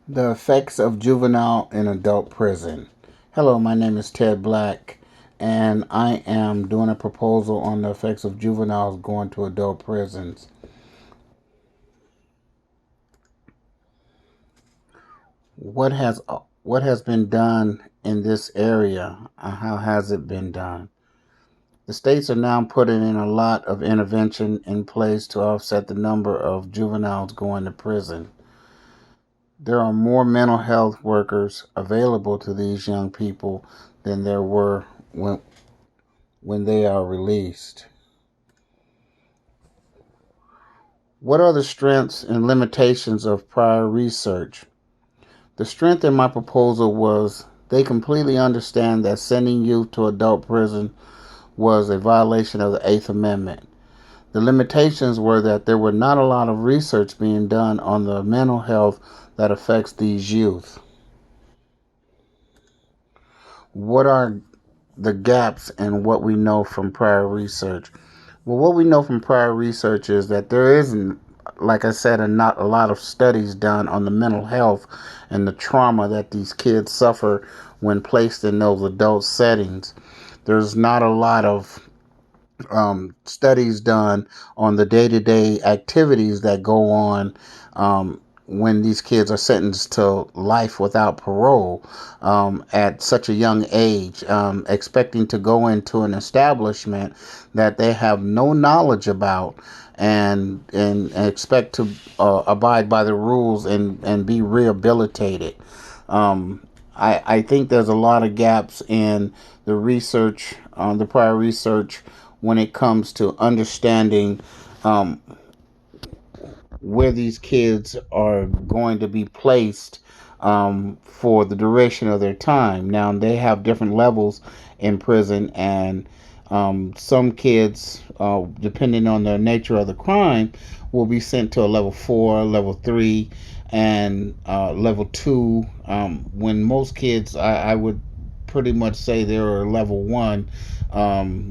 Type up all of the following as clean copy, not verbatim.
The effects of juvenile in adult prison. Hello, my name is Ted Black, and I am doing a proposal on the effects of juveniles going to adult prisons. What has what has been done in this area? How has it been done? The states are now putting in a lot of intervention in place to offset the number of juveniles going to prison. There are more mental health workers available to these young people than there were when they are released. What are the strengths and limitations of prior research? The strength in my proposal was they completely understand that sending youth to adult prison was a violation of the Eighth Amendment. The limitations were that there were not a lot of research being done on the mental health that affects these youth. What are the gaps in what we know from prior research? Well, what we know from prior research is that there isn't, like I said, not a lot of studies done on the mental health and the trauma that these kids suffer when placed in those adult settings. There's not a lot of studies done on the day-to-day activities that go on when these kids are sentenced to life without parole at such a young age, expecting to go into an establishment that they have no knowledge about and expect to abide by the rules and be rehabilitated. I think there's a lot of gaps in the research, the prior research, when it comes to understanding where these kids are going to be placed for the duration of their time. Now, they have different levels in prison, and some kids, depending on the nature of the crime, will be sent to a level 4, level 3, and level 2. When most kids, I would pretty much say they're level 1,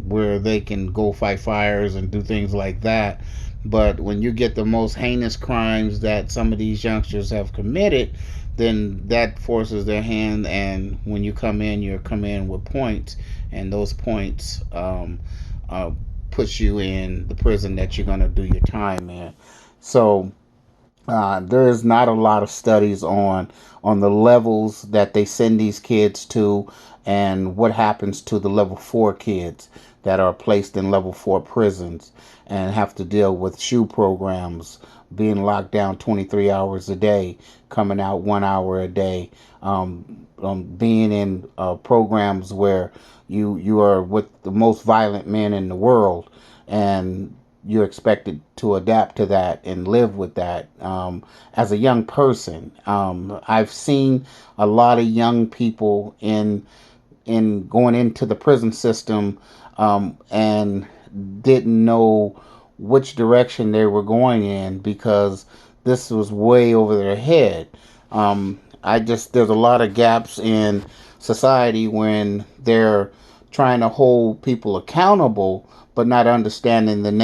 where they can go fight fires and do things like that. But when you get the most heinous crimes that some of these youngsters have committed, then that forces their hand. And when you come in, you come in with points, and those points puts you in the prison that you're going to do your time in. So there is not a lot of studies on the levels that they send these kids to, and what happens to the level 4 kids that are placed in level 4 prisons and have to deal with SHU programs, being locked down 23 hours a day, coming out 1 hour a day, being in programs where you are with the most violent men in the world, and you're expected to adapt to that and live with that as a young person. I've seen a lot of young people in going into the prison system and didn't know which direction they were going in because this was way over their head. There's a lot of gaps in society when they're trying to hold people accountable but not understanding the nature